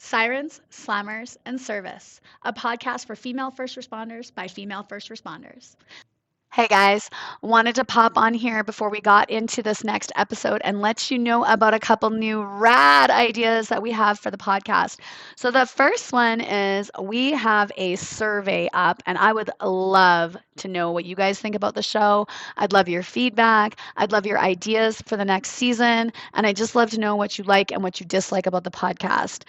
Sirens, Slammers, and Service, a podcast for female first responders by female first responders. Hey guys, wanted to pop on here before we got into this next episode and let you know about a couple new rad ideas that we have for the podcast. So, the first one is we have a survey up, and I would love to know what you guys think about the show. I'd love your feedback. I'd love your ideas for the next season. And I'd just love to know what you like and what you dislike about the podcast.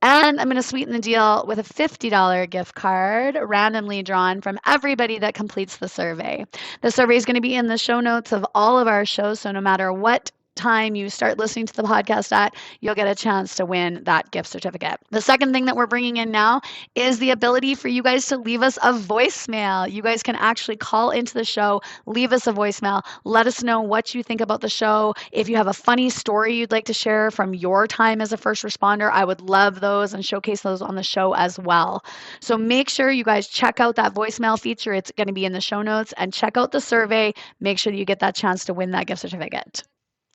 And I'm going to sweeten the deal with a $50 gift card randomly drawn from everybody that completes the survey. The survey is going to be in the show notes of all of our shows. So no matter what time you start listening to the podcast at, you'll get a chance to win that gift certificate. The second thing that we're bringing in now is the ability for you guys to leave us a voicemail. You guys can actually call into the show, leave us a voicemail, let us know what you think about the show. If you have a funny story you'd like to share from your time as a first responder, I would love those and showcase those on the show as well. So make sure you guys check out that voicemail feature. It's going to be in the show notes, and check out the survey. Make sure you get that chance to win that gift certificate.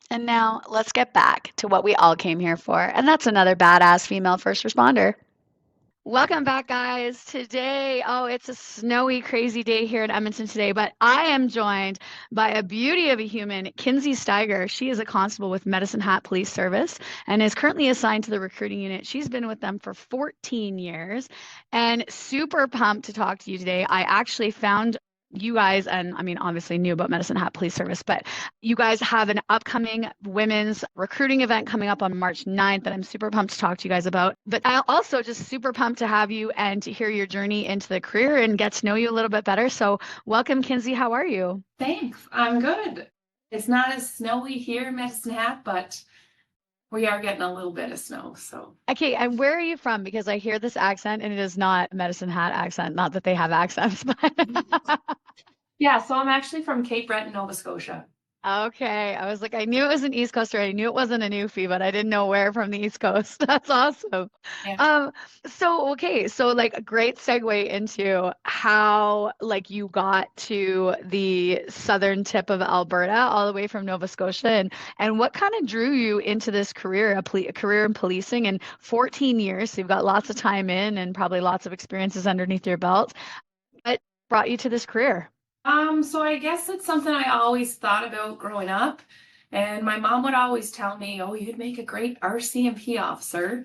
And now let's get back to what we all came here for, and that's another badass female first responder. Welcome back, guys. Today, it's a snowy, crazy day here in Edmonton today, but I am joined by a beauty of a human, Kinsi Steiger. She is a constable with Medicine Hat Police Service and is currently assigned to the recruiting unit. She's been with them for 14 years and super pumped to talk to you today. I actually found you guys, and I mean, obviously knew about Medicine Hat Police Service, but you guys have an upcoming women's recruiting event coming up on March 9th that I'm super pumped to talk to you guys about. But I also just super pumped to have you and to hear your journey into the career and get to know you a little bit better. So welcome, Kinsi. How are you? Thanks. I'm good. It's not as snowy here in Medicine Hat, but we are getting a little bit of snow. So Okay, and where are you from? Because I hear this accent and it is not Medicine Hat accent. Not that they have accents, but yeah, so I'm actually from Cape Breton, Nova Scotia. Okay. I was like, I knew it was an East Coaster. I knew it wasn't a Newfie, but I didn't know where from the East Coast. That's awesome. Yeah. So like a great segue into how like you got to the southern tip of Alberta, all the way from Nova Scotia, and what kind of drew you into this career, a career in policing in 14 years. So you've got lots of time in and probably lots of experiences underneath your belt. What brought you to this career? So I guess it's something I always thought about growing up. And my mom would always tell me, oh, you'd make a great RCMP officer.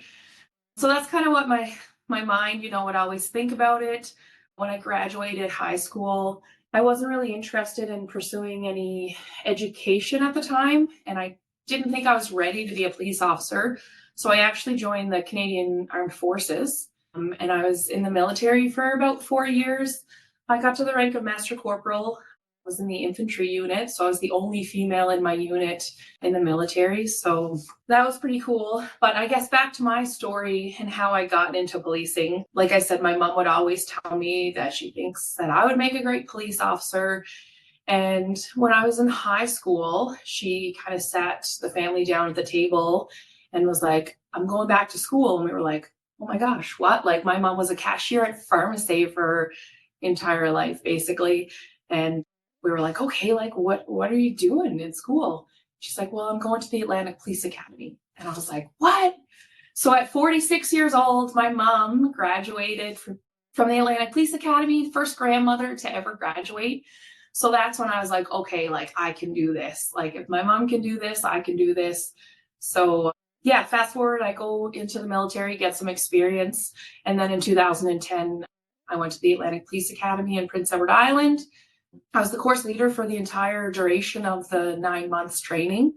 So that's kind of what my mind, would always think about it. When I graduated high school, I wasn't really interested in pursuing any education at the time. And I didn't think I was ready to be a police officer. So I actually joined the Canadian Armed Forces. And I was in the military for about 4 years. I got to the rank of Master Corporal. I was in the infantry unit, so I was the only female in my unit in the military. So that was pretty cool. But I guess back to my story and how I got into policing. Like I said, my mom would always tell me that she thinks that I would make a great police officer. And when I was in high school, she kind of sat the family down at the table and was like, I'm going back to school. And we were like, oh my gosh, what? Like my mom was a cashier at Pharmacy for entire life basically, and we were like, okay, like what are you doing in school? She's like, well, I'm going to the Atlantic Police Academy. And I was like, what? So at 46 years old, my mom graduated from the Atlantic Police Academy, first grandmother to ever graduate. So that's when I was like, okay, like I can do this. Like if my mom can do this, I can do this. So yeah, fast forward, I go into the military, get some experience, and then in 2010 I went to the Atlantic Police Academy in Prince Edward Island. I was the course leader for the entire duration of the 9 months training.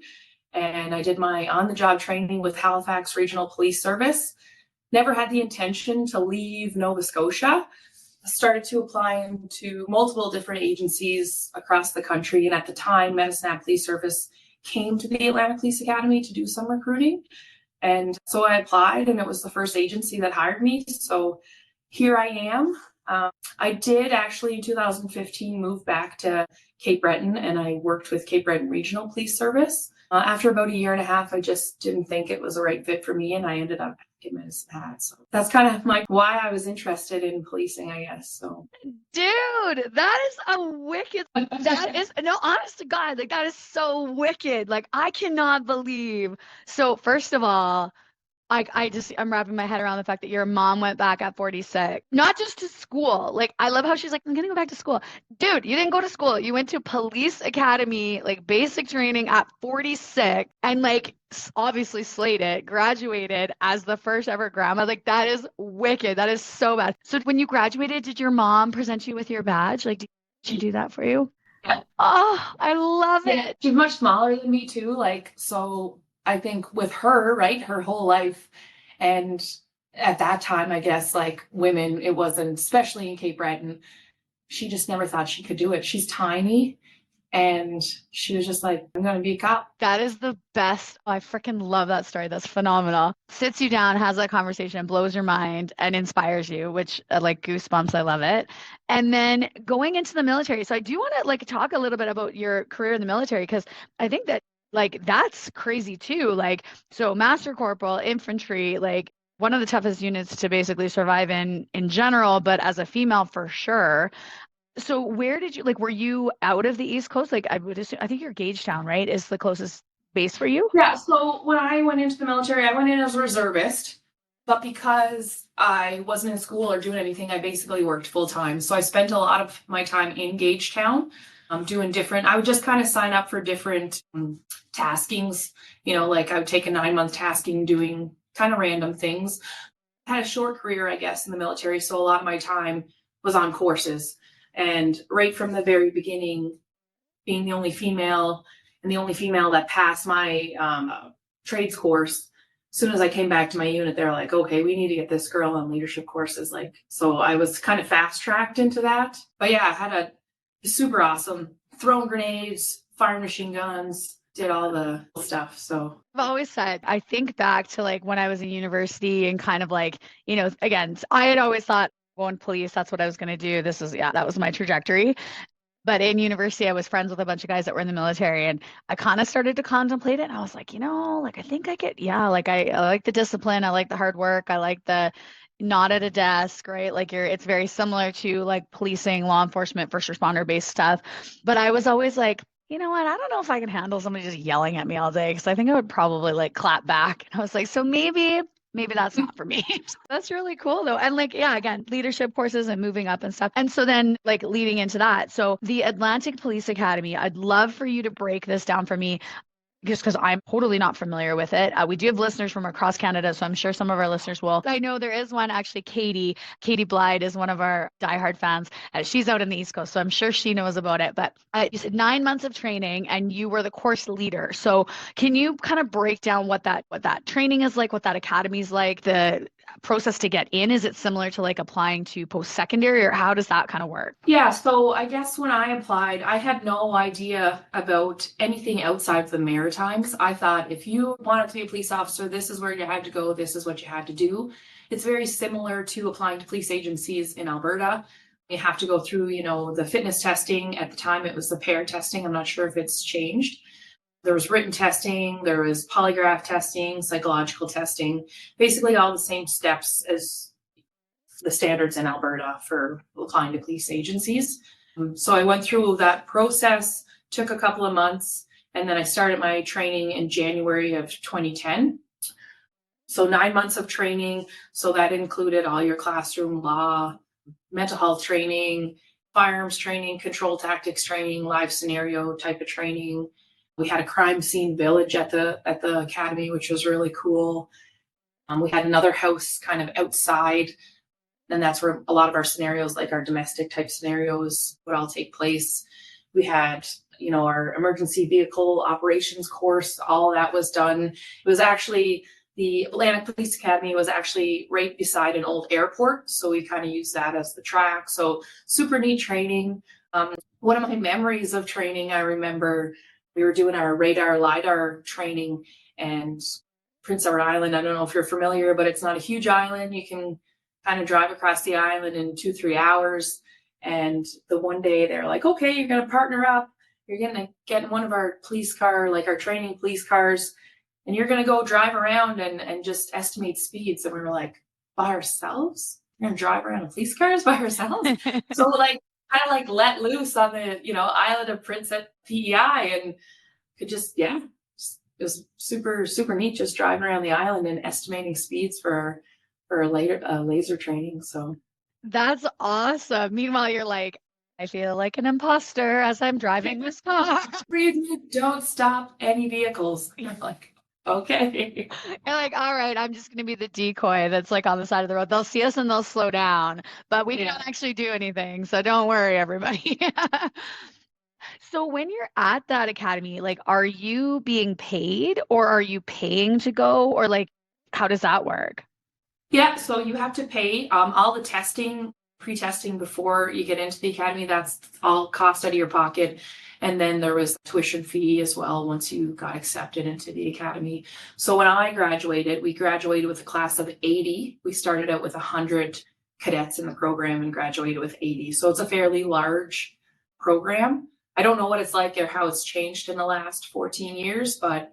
And I did my on-the-job training with Halifax Regional Police Service. Never had the intention to leave Nova Scotia. I started to apply into multiple different agencies across the country. And at the time, Medicine Hat Police Service came to the Atlantic Police Academy to do some recruiting. And so I applied, and it was the first agency that hired me. So here I am. I did actually in 2015 move back to Cape Breton, and I worked with Cape Breton Regional Police Service. After about a year and a half, I just didn't think it was the right fit for me, and I ended up back in Medicine Hat. So that's kind of like why I was interested in policing, I guess. So, Dude, that is a wicked. That is no, honest to God, like that is so wicked. Like I cannot believe. So first of all, I'm wrapping my head around the fact that your mom went back at 46, not just to school. Like, I love how she's like, I'm gonna go back to school. Dude, you didn't go to school. You went to police academy, like basic training at 46, and like obviously slayed it, graduated as the first ever grandma. Like, that is wicked. That is so bad. So when you graduated, did your mom present you with your badge? Like, did she do that for you? Yeah. Oh, I love Yeah, it. she's much smaller than me too. Like, so I think with her, right, her whole life, and at that time, I guess like women, it wasn't, especially in Cape Breton, she just never thought she could do it. She's tiny, and she was just like, I'm gonna be a cop. That is the best. Oh, I freaking love that story. That's phenomenal. Sits you down, has that conversation, blows your mind, and inspires you, which like goosebumps. I love it. And then going into the military. So I do want to like talk a little bit about your career in the military because I think that like that's crazy too. Like, so master corporal, infantry, like one of the toughest units to basically survive in general, but as a female for sure. So where did you like were you out of the East Coast? Like I would assume I think you're Gagetown, right? Is the closest base for you? Yeah, so when I went into the military, I went in as a reservist, but because I wasn't in school or doing anything, I basically worked full time. So I spent a lot of my time in Gagetown, doing different, I would just kind of sign up for different taskings, like I would take a 9-month tasking doing kind of random things. I had a short career, I guess, in the military, so a lot of my time was on courses. And right from the very beginning, being the only female and the only female that passed my trades course. As soon as I came back to my unit, they're like, okay, we need to get this girl on leadership courses. Like, so I was kind of fast tracked into that. But yeah, I had a super awesome throwing grenades, firing machine guns, did all the stuff. So I've always said, I think back to like when I was in university and kind of like, again, I had always thought going police, that's what I was going to do. Yeah, that was my trajectory. But in university, I was friends with a bunch of guys that were in the military, and I kind of started to contemplate it. And I was like, like I think yeah, like I like the discipline, I like the hard work, I like the not at a desk, right? Like it's very similar to like policing, law enforcement, first responder based stuff. But I was always like, you know what? I don't know if I can handle somebody just yelling at me all day because I think I would probably like clap back. And I was like, so maybe that's not for me. So that's really cool though. And like, yeah, again, leadership courses and moving up and stuff. And so then like leading into that. So the Atlantic Police Academy, I'd love for you to break this down for me just because I'm totally not familiar with it. We do have listeners from across Canada, so I'm sure some of our listeners will. I know there is one actually, Katie. Katie Blyde is one of our diehard fans. She's out in the East Coast, so I'm sure she knows about it. But you said 9 months of training, and you were the course leader. So can you kind of break down what that training is like, what that academy is like, the process to get in? Is it similar to like applying to post-secondary, or how does that kind of work? yeah, so I guess when I applied, I had no idea about anything outside of the Maritimes. I thought if you wanted to be a police officer, this is where you had to go, this is what you had to do. It's very similar to applying to police agencies in Alberta. You have to go through, the fitness testing. At the time, it was the pair testing. I'm not sure if it's changed. There was written testing, there was polygraph testing, psychological testing, basically all the same steps as the standards in Alberta for applying to police agencies. So I went through that process, took a couple of months, and then I started my training in January of 2010. So 9 months of training. So that included all your classroom law, mental health training, firearms training, control tactics training, live scenario type of training. We had a crime scene village at the academy, which was really cool. We had another house kind of outside, and that's where a lot of our scenarios, like our domestic type scenarios, would all take place. We had, our emergency vehicle operations course, all that was done. It was actually, the Atlantic Police Academy was actually right beside an old airport, so we kind of used that as the track. So super neat training. One of my memories of training, I remember we were doing our radar LiDAR training, and Prince Edward Island, I don't know if you're familiar, but it's not a huge island. You can kind of drive across the island in 2-3 hours. And the one day they're like, okay, you're going to partner up. You're going to get in one of our police car, like our training police cars, and you're going to go drive around and just estimate speeds. And we were like, by ourselves? We're going to drive around in police cars by ourselves? So like, kind of like let loose on the, island of Prince at PEI, and could just, yeah, it was super, super neat just driving around the island and estimating speeds for a laser training. So That's awesome. Meanwhile, you're like, I feel like an imposter as I'm driving this car. don't stop any vehicles. You're like, okay. You're like, all right, I'm just gonna be the decoy that's like on the side of the road. They'll see us and they'll slow down, but we Yeah. don't actually do anything, so don't worry, everybody. So when you're at that academy, like, are you being paid or are you paying to go, or like, how does that work? Yeah, so you have to pay all the testing, pre-testing before you get into the academy. That's all cost out of your pocket. And then there was tuition fee as well once you got accepted into the academy. So when I graduated, we graduated with a class of 80. We started out with 100 cadets in the program and graduated with 80. So it's a fairly large program. I don't know what it's like or how it's changed in the last 14 years, but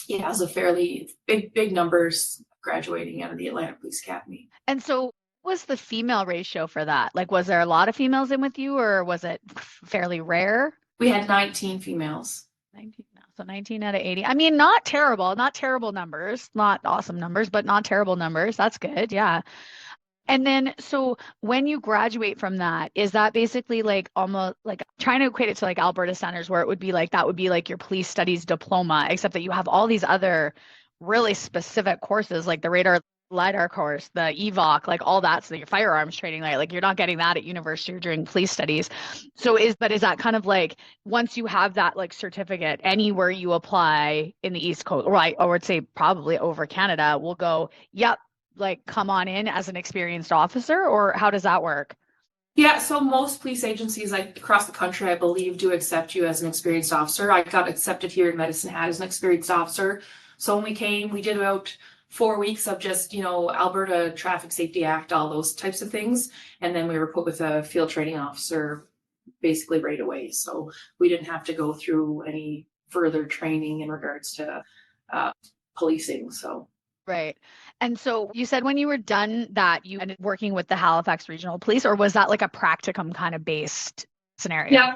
it has a fairly big numbers graduating out of the Atlanta Police Academy. And so, what was the female ratio for that? Like, was there a lot of females in with you, or was it fairly rare? We had 19 females. 19, no, so 19 out of 80. I mean, not terrible, not terrible numbers, not awesome numbers, but not terrible numbers. That's good. Yeah. And then, so when you graduate from that, is that basically like almost like trying to equate it to like Alberta Centers, where it would be like that would be like your police studies diploma, except that you have all these other really specific courses, like the radar lidar course, the EVOC, like all that, so that your firearms training, like you're not getting that at university or during police studies. So is that kind of like once you have that like certificate, anywhere you apply in the East Coast, or I would say probably over Canada, will go, yep, like come on in as an experienced officer, or how does that work? Yeah, so most police agencies like across the country, I believe, do accept you as an experienced officer. I got accepted here in Medicine Hat as an experienced officer. So when we came, we did about 4 weeks of just, Alberta Traffic Safety Act, all those types of things. And then we were put with a field training officer basically right away. So we didn't have to go through any further training in regards to uh, policing. So Right. And so you said when you were done that you ended working with the Halifax Regional Police, or was that like a practicum kind of based scenario? yeah.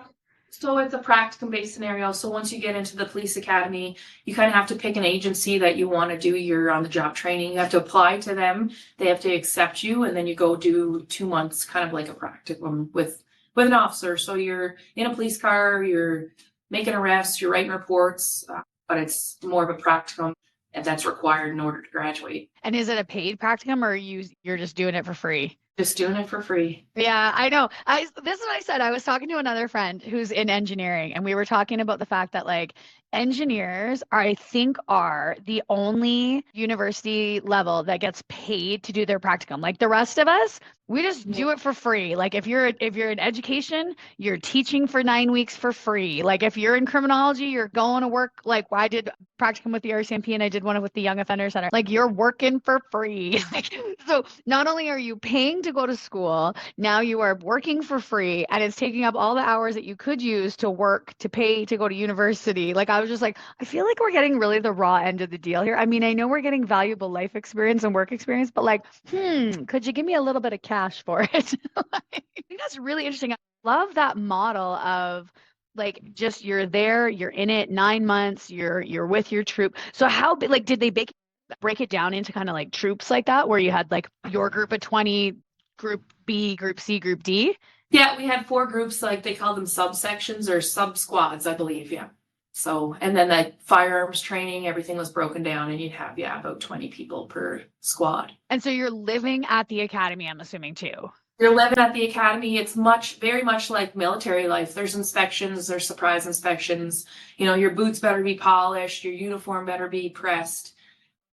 So it's a practicum based scenario. So once you get into the police academy, you kind of have to pick an agency that you want to do your on the job training. You have to apply to them. They have to accept you, and then you go do 2 months, kind of like a practicum with an officer. So you're in a police car, you're making arrests, you're writing reports, but it's more of a practicum, and that's required in order to graduate. And is it a paid practicum, or you're just doing it for free? Just doing it for free. Yeah, I know. This is what I said. I was talking to another friend who's in engineering, and we were talking about the fact that like engineers are, I think, are the only university level that gets paid to do their practicum. Like the rest of us, we just do it for free. Like if you're in education, you're teaching for 9 weeks for free. Like if you're in criminology, you're going to work. Like I did practicum with the RCMP and I did one with the Young Offender Center. Like you're working for free. So not only are you paying to go to school, now you are working for free, and it's taking up all the hours that you could use to work, to pay to go to university. Like I was just like, I feel like we're getting really the raw end of the deal here. I mean, I know we're getting valuable life experience and work experience, but like, could you give me a little bit of cash for it? I think that's really interesting. I love that model of like just you're there, you're in it 9 months, you're with your troop. So how big, like did they break it down into kind of like troops like that, where you had like your group of 20, group B, group C, group D? Yeah, we had 4 groups, like they call them subsections or sub squads, I believe. Yeah. So, and then the firearms training, everything was broken down, and you'd have, yeah, about 20 people per squad. And so you're living at the academy, I'm assuming too. You're living at the academy. It's very much like military life. There's inspections, there's surprise inspections. Your boots better be polished, your uniform better be pressed,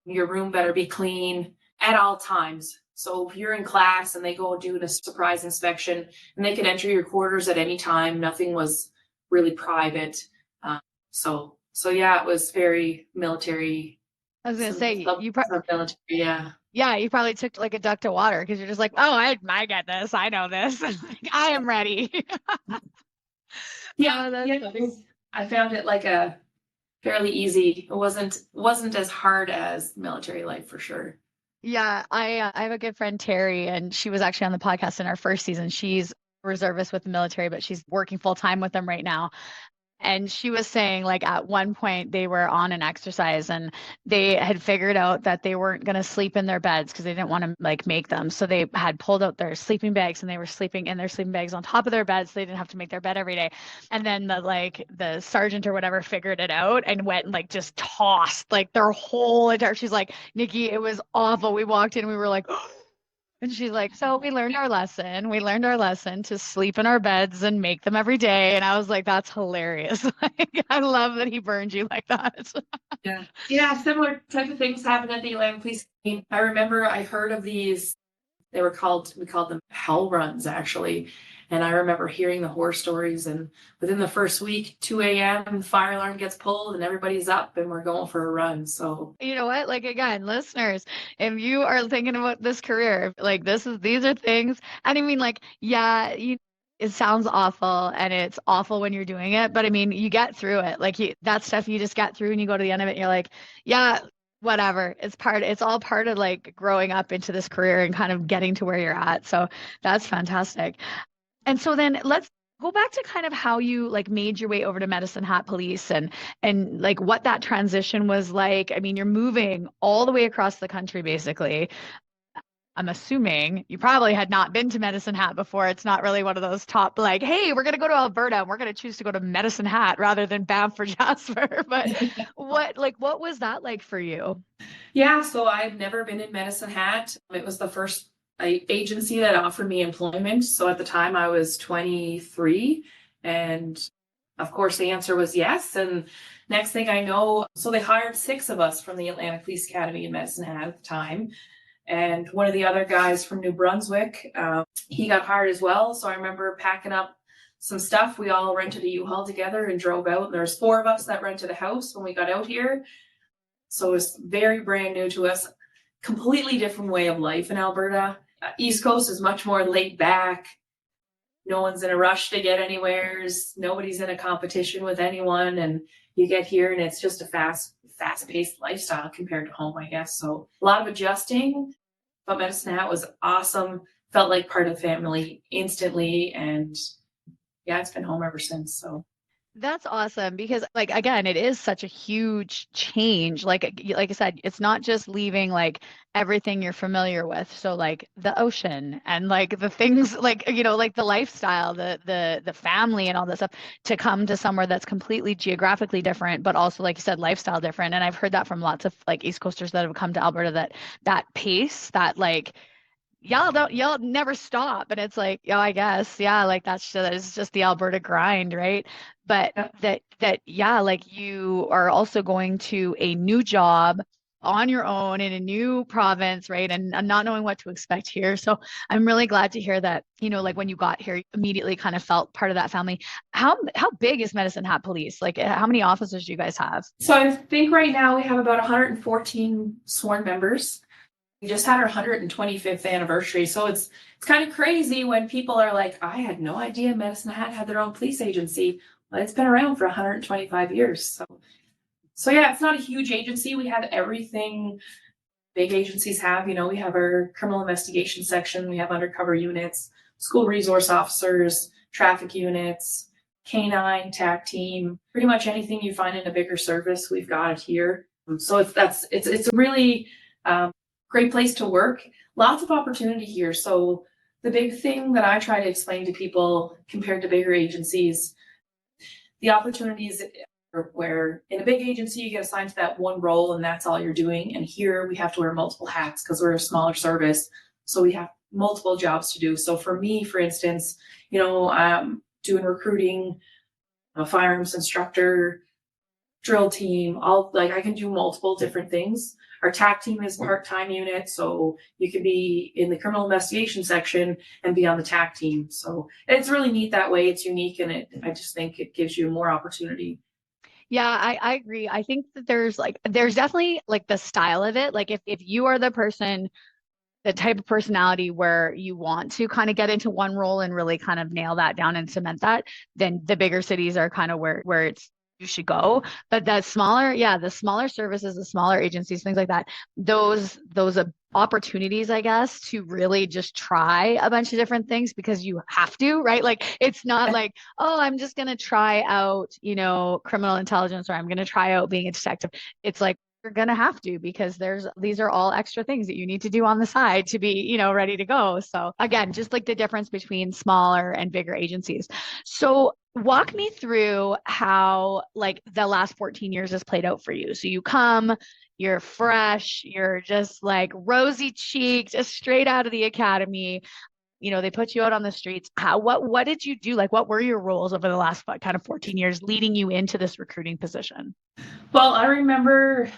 your room better be clean at all times. So if you're in class and they go do a surprise inspection, and they could enter your quarters at any time, nothing was really private. So yeah, it was very military. I was gonna say Military, yeah. Yeah, you probably took like a duck to water because you're just like, oh, I get this, I know this, like, I am ready. Yeah, Oh, that's yeah. funny. I found it like a fairly easy. It wasn't as hard as military life for sure. Yeah, I have a good friend Terry, and she was actually on the podcast in our first season. She's a reservist with the military, but she's working full time with them right now. And she was saying like at one point they were on an exercise and they had figured out that they weren't going to sleep in their beds because they didn't want to like make them. So they had pulled out their sleeping bags and they were sleeping in their sleeping bags on top of their beds. So they didn't have to make their bed every day. And then the sergeant or whatever figured it out and went and like just tossed like their whole entire, she's like, Nikki, it was awful. We walked in, we were like, and she's like, so we learned our lesson. We learned our lesson to sleep in our beds and make them every day. And I was like, that's hilarious. Like, I love that he burned you like that. Yeah. Yeah, similar type of things happen at the Atlantic Police. I remember I heard of these, we called them hell runs actually. And I remember hearing the horror stories, and within the first week, 2 a.m., the fire alarm gets pulled and everybody's up and we're going for a run. So You know what? Like again, listeners, if you are thinking about this career, like these are things, and I mean like, yeah, it sounds awful and it's awful when you're doing it, but I mean, you get through it. Like that stuff you just get through and you go to the end of it and you're like, yeah, whatever. It's all part of like growing up into this career and kind of getting to where you're at. So that's fantastic. And so then let's go back to kind of how you like made your way over to Medicine Hat Police and like what that transition was like. I mean, you're moving all the way across the country basically. I'm assuming you probably had not been to Medicine Hat before. It's not really one of those top like, hey, we're gonna go to Alberta and we're gonna choose to go to Medicine Hat rather than Banff or Jasper. But what was that like for you? yeah, so I've never been in Medicine Hat. It was the first agency that offered me employment. So at the time I was 23, and of course the answer was yes. And next thing I know, so they hired 6 of us from the Atlantic Police Academy in Medicine Hat at the time. And one of the other guys from New Brunswick, he got hired as well. So I remember packing up some stuff. We all rented a U-Haul together and drove out. There's 4 of us that rented a house when we got out here. So it was very brand new to us. Completely different way of life in Alberta. East Coast is much more laid back. No one's in a rush to get anywhere. Nobody's in a competition with anyone. And you get here and it's just a fast-paced lifestyle compared to home, I guess. So a lot of adjusting, but Medicine Hat was awesome. Felt like part of the family instantly. And yeah, it's been home ever since. So That's awesome because like again, it is such a huge change. Like I said, it's not just leaving like everything you're familiar with. So like the ocean and like the things like like the lifestyle, the family and all this stuff to come to somewhere that's completely geographically different, but also like you said, lifestyle different. And I've heard that from lots of like East Coasters that have come to Alberta that pace, that like y'all never stop. And it's like, I guess, yeah, like that is just the Alberta grind, right? But yeah. yeah, like you are also going to a new job on your own in a new province, right? And not knowing what to expect here. So I'm really glad to hear that, like when you got here, you immediately kind of felt part of that family. How big is Medicine Hat Police? Like how many officers do you guys have? So I think right now we have about 114 sworn members. We just had our 125th anniversary. So it's kind of crazy when people are like, I had no idea Medicine Hat had their own police agency. Well, it's been around for 125 years. So yeah, it's not a huge agency. We have everything big agencies have. We have our criminal investigation section. We have undercover units, school resource officers, traffic units, canine, TAC team, pretty much anything you find in a bigger service, we've got it here. So it's a really great place to work. Lots of opportunity here. So the big thing that I try to explain to people compared to bigger agencies, the opportunities are where in a big agency you get assigned to that one role and that's all you're doing. And here we have to wear multiple hats because we're a smaller service. So we have multiple jobs to do. So for me, for instance, doing recruiting, a firearms instructor, drill team, I can do multiple different things. Our TAC team is part-time unit, so you can be in the criminal investigation section and be on the TAC team. So it's really neat that way. It's unique, and I just think it gives you more opportunity. Yeah, I agree. I think that there's definitely like the style of it. Like if you are the type of personality where you want to kind of get into one role and really kind of nail that down and cement that, then the bigger cities are kind of where it's you should go. But that smaller, yeah, the smaller services, the smaller agencies, things like that, those opportunities, I guess, to really just try a bunch of different things because you have to, right? Like it's not like, oh, I'm just gonna try out, criminal intelligence or I'm gonna try out being a detective. It's like you're gonna have to because these are all extra things that you need to do on the side to be, ready to go. So again, just like the difference between smaller and bigger agencies. So walk me through how like the last 14 years has played out for you. So you come, you're fresh, you're just like rosy cheeked, just straight out of the academy. They put you out on the streets. What did you do? Like, what were your roles over the last kind of 14 years leading you into this recruiting position? Well, I remember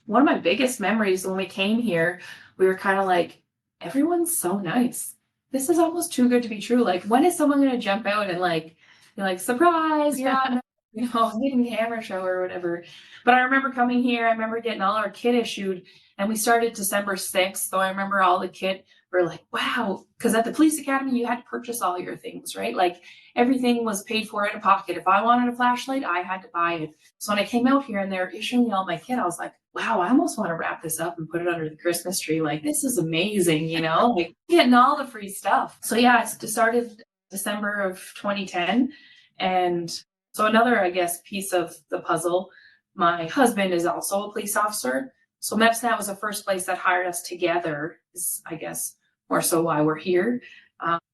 one of my biggest memories when we came here, we were kind of like, everyone's so nice. This is almost too good to be true. Like, when is someone going to jump out and like, you're like, surprise, you're on, getting the hammer show or whatever. But I remember coming here, I remember getting all our kit issued, and we started December 6th. So I remember all the kit were like, wow, because at the police academy, you had to purchase all your things, right? Like, everything was paid for in a pocket. If I wanted a flashlight, I had to buy it. So when I came out here and they're issuing me all my kit, I was like, wow, I almost want to wrap this up and put it under the Christmas tree. Like, this is amazing, like getting all the free stuff. So yeah, I started December of 2010. And so another, I guess, piece of the puzzle, my husband is also a police officer. So MEPSNet was the first place that hired us together, is I guess more so why we're here.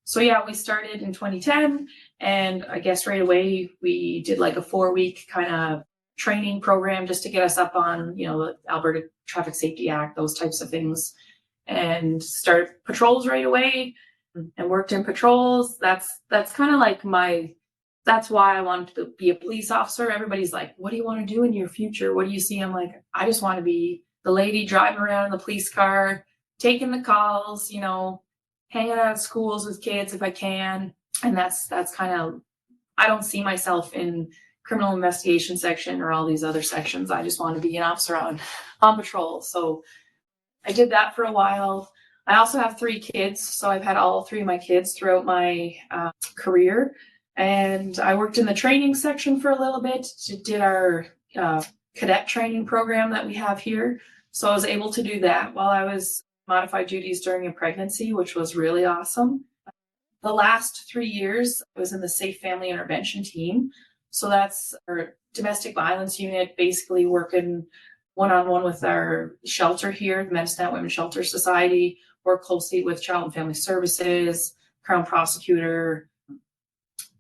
So yeah, we started in 2010, and I guess right away we did like a 4-week kind of training program just to get us up on, the Alberta Traffic Safety Act, those types of things, and started patrols right away and worked in patrols. That's kind of like that's why I wanted to be a police officer. Everybody's like, what do you want to do in your future? What do you see? I'm like, I just want to be the lady driving around in the police car, taking the calls, hanging out at schools with kids if I can. And that's kind of, I don't see myself in criminal investigation section or all these other sections. I just want to be an officer on patrol. So I did that for a while. I also have 3 kids, so I've had all 3 of my kids throughout my career. And I worked in the training section for a little bit, did our cadet training program that we have here. So I was able to do that while I was modified duties during a pregnancy, which was really awesome. The last 3 years, I was in the Safe Family Intervention team. So that's our domestic violence unit, basically working one-on-one with our shelter here, the Medicine Women's Shelter Society, work closely with Child and Family Services, Crown Prosecutor,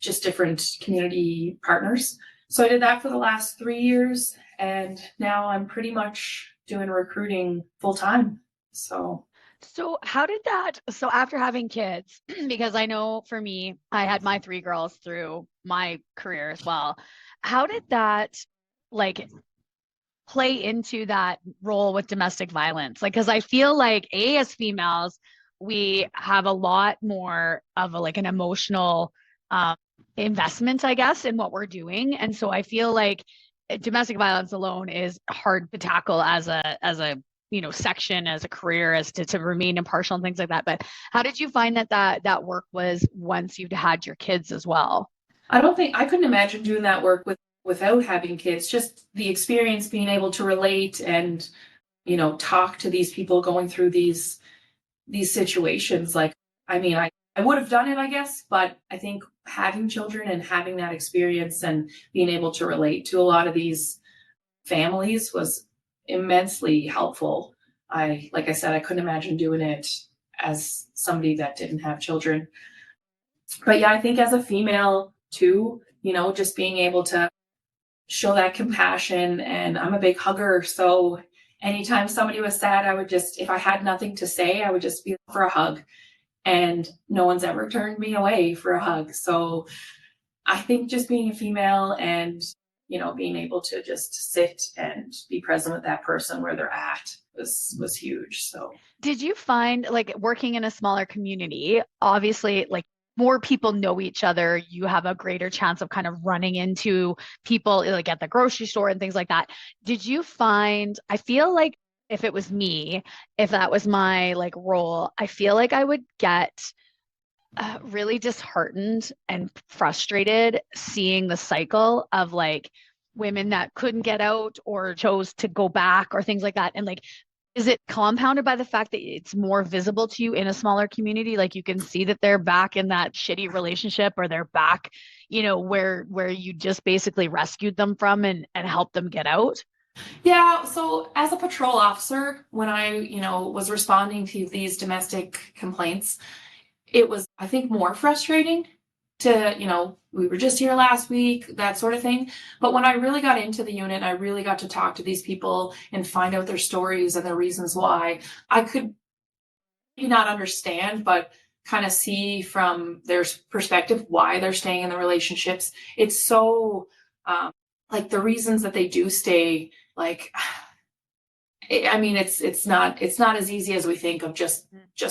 just different community partners. So I did that for the last 3 years, and now I'm pretty much doing recruiting full time. So So after having kids, because I know for me, I had my 3 girls through my career as well. How did that like play into that role with domestic violence? Like, because I feel like as females, we have a lot more of like an emotional um, investment, I guess, in what we're doing. And so I feel like domestic violence alone is hard to tackle as a section, as a career, as to remain impartial and things like that. But how did you find that work was once you'd had your kids as well? I don't think I couldn't imagine doing that work without having kids. Just the experience, being able to relate and talk to these people going through these situations. Like, I mean, I would have done it, I guess, but I think having children and having that experience and being able to relate to a lot of these families was immensely helpful. Like I said, I couldn't imagine doing it as somebody that didn't have children. But yeah, I think as a female too, just being able to show that compassion, and I'm a big hugger. So anytime somebody was sad, I would just, if I had nothing to say, I would just be for a hug. And no one's ever turned me away for a hug. So I think just being a female and, being able to just sit and be present with that person where they're at was huge. So Did you find like working in a smaller community, obviously like more people know each other, you have a greater chance of kind of running into people like at the grocery store and things like that. Did you find, I feel like if it was me, if that was my like role, I feel like I would get really disheartened and frustrated seeing the cycle of like women that couldn't get out or chose to go back or things like that? And like, is it compounded by the fact that it's more visible to you in a smaller community? Like you can see that they're back in that shitty relationship, or they're back, where you just basically rescued them from and helped them get out? Yeah, so as a patrol officer, when I, was responding to these domestic complaints, it was, I think, more frustrating to, we were just here last week, that sort of thing. But when I really got into the unit, I really got to talk to these people and find out their stories and their reasons why. I could maybe not understand, but kind of see from their perspective why they're staying in the relationships. It's so, like the reasons that they do stay, like, I mean, it's not as easy as we think of just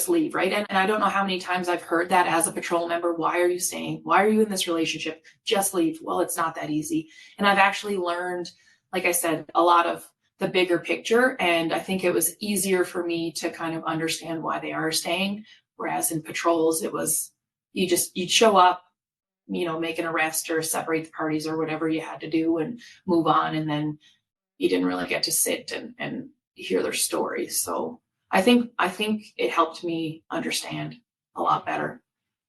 leave, right? And I don't know how many times I've heard that as a patrol member. Why are you staying? Why are you in this relationship? Just leave. Well, it's not that easy. And I've actually learned, like I said, a lot of the bigger picture. And I think it was easier for me to kind of understand why they are staying. Whereas in patrols, it was you'd show up, make an arrest or separate the parties or whatever you had to do and move on. And then you didn't really get to sit and hear their stories. So I think it helped me understand a lot better.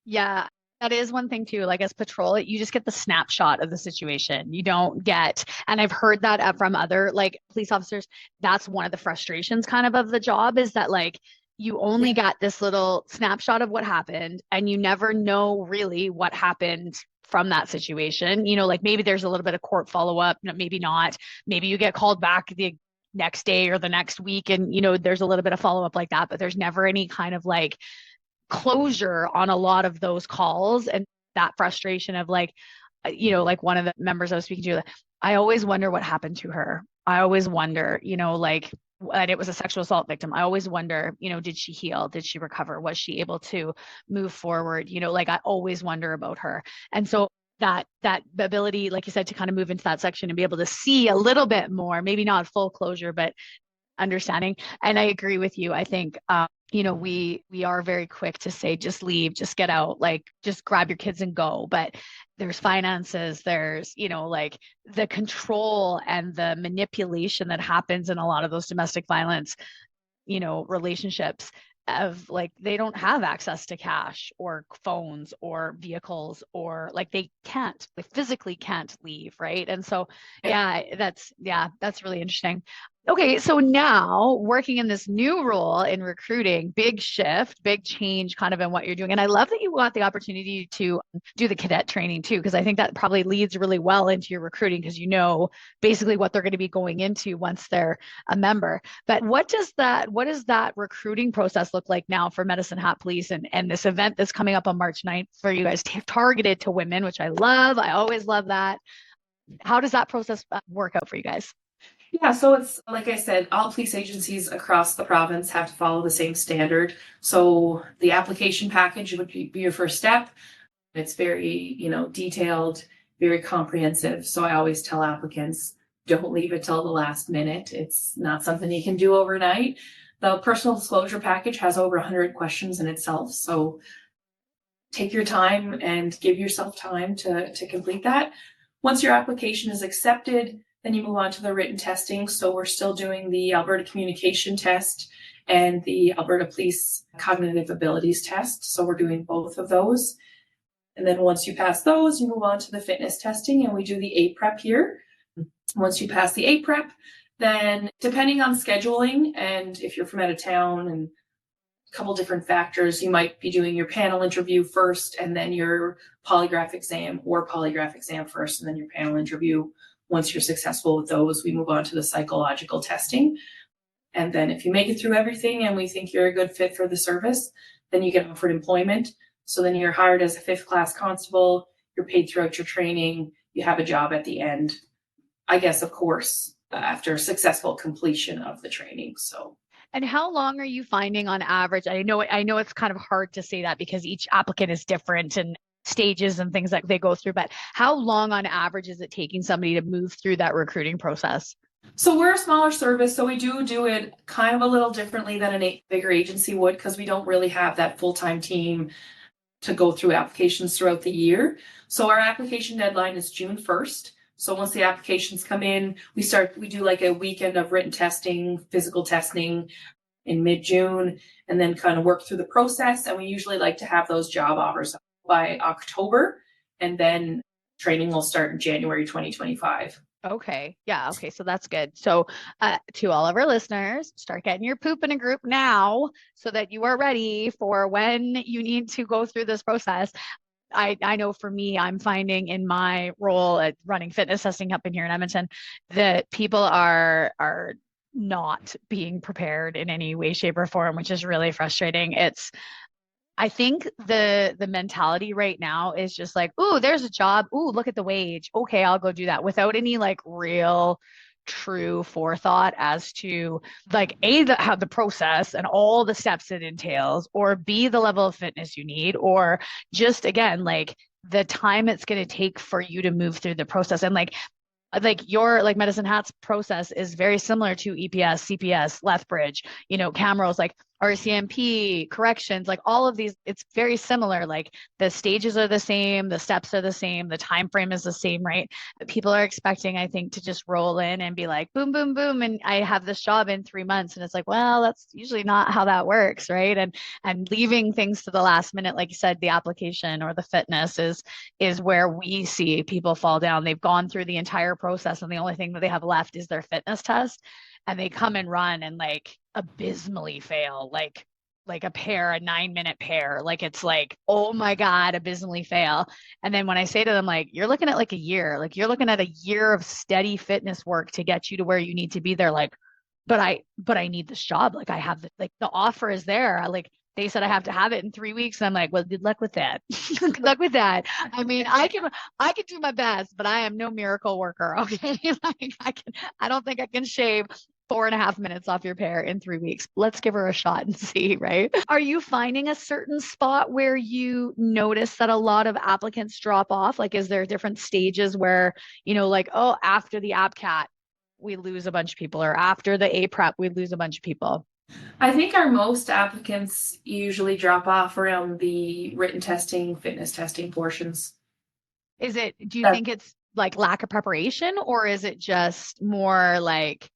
Yeah, that is one thing too. Like as patrol, you just get the snapshot of the situation. You don't get, and I've heard that from other like police officers. That's one of the frustrations kind of the job is that like you only Yeah. got this little snapshot of what happened and you never know really what happened from that situation. Like maybe there's a little bit of court follow up, maybe not. Maybe you get called back the next day or the next week and there's a little bit of follow up like that, but there's never any kind of like closure on a lot of those calls and that frustration of like like one of the members I was speaking to, I always wonder what happened to her. I always wonder, like and it was a sexual assault victim. I always wonder, did she heal? Did she recover? Was she able to move forward? Like I always wonder about her. And so that ability, like you said, to kind of move into that section and be able to see a little bit more, maybe not full closure, but understanding. And I agree with you. I think we are very quick to say just leave, just get out, like just grab your kids and go. But there's finances, there's like the control and the manipulation that happens in a lot of those domestic violence relationships of like they don't have access to cash or phones or vehicles or like they physically can't leave, right? And so that's really interesting. Okay, so now working in this new role in recruiting, big shift, big change kind of in what you're doing. And I love that you got the opportunity to do the cadet training too, because I think that probably leads really well into your recruiting because basically what they're going to be going into once they're a member. But what does that recruiting process look like now for Medicine Hat Police and this event that's coming up on March 9th for you guys targeted to women, which I love. I always love that. How does that process work out for you guys? Yeah, so it's like I said, all police agencies across the province have to follow the same standard. So the application package would be your first step. It's very, detailed, very comprehensive. So I always tell applicants, don't leave it till the last minute. It's not something you can do overnight. The personal disclosure package has over 100 questions in itself. So take your time and give yourself time to complete that. Once your application is accepted, then you move on to the written testing. So we're still doing the Alberta Communication Test and the Alberta Police Cognitive Abilities Test. So we're doing both of those. And then once you pass those, you move on to the fitness testing and we do the APREP here. Once you pass the APREP, then depending on scheduling and if you're from out of town and a couple different factors, you might be doing your panel interview first and then your polygraph exam, or polygraph exam first and then your panel interview. Once you're successful with those, we move on to the psychological testing. And then if you make it through everything and we think you're a good fit for the service, then you get offered employment. So then you're hired as a 5th class constable, you're paid throughout your training, you have a job at the end. I guess, of course, after successful completion of the training. So. And how long are you finding on average? I know it's kind of hard to say that because each applicant is different and stages and things that they go through, but how long on average is it taking somebody to move through that recruiting process? So we're a smaller service, so we do it kind of a little differently than a bigger agency would because we don't really have that full-time team to go through applications throughout the year. So our application deadline is June 1st. So once the applications come in, we do like a weekend of written testing, physical testing in mid-June, and then kind of work through the process. And we usually like to have those job offers by October, and then training will start in January 2025. Okay. Yeah. Okay. So that's good. So, to all of our listeners, start getting your poop in a group now so that you are ready for when you need to go through this process. I know for me, I'm finding in my role at running fitness testing up in here in Edmonton that people are not being prepared in any way, shape, or form, which is really frustrating. I think the mentality right now is just like, ooh, there's a job. Ooh, look at the wage. Okay, I'll go do that without any like real true forethought as to like A, how the process and all the steps it entails, or B, the level of fitness you need, or just again, like the time it's going to take for you to move through the process. And like your like Medicine Hat's process is very similar to EPS, CPS, Lethbridge, Camrose, like RCMP, corrections, like all of these, it's very similar. Like the stages are the same, the steps are the same, the time frame is the same, right? People are expecting, I think, to just roll in and be like, boom, boom, boom, and I have this job in 3 months. And it's like, well, that's usually not how that works, right? And leaving things to the last minute, like you said, the application or the fitness is where we see people fall down. They've gone through the entire process and the only thing that they have left is their fitness test. And they come and run and like abysmally fail, like a 9-minute pair. Like it's like, oh my God, abysmally fail. And then when I say to them, like, you're looking at like a year, like you're looking at a year of steady fitness work to get you to where you need to be. They're like, but I need this job. Like I have the offer is there. Like they said I have to have it in 3 weeks. And I'm like, well, good luck with that. Good luck with that. I mean, I can do my best, but I am no miracle worker. Okay. Like I don't think I can shave 4.5 minutes off your pair in 3 weeks. Let's give her a shot and see, right? Are you finding a certain spot where you notice that a lot of applicants drop off? Like, is there different stages where, like, oh, after the AppCat, we lose a bunch of people, or after the A-Prep, we lose a bunch of people? I think our most applicants usually drop off around the written testing, fitness testing portions. Do you That think it's like lack of preparation, or is it just more like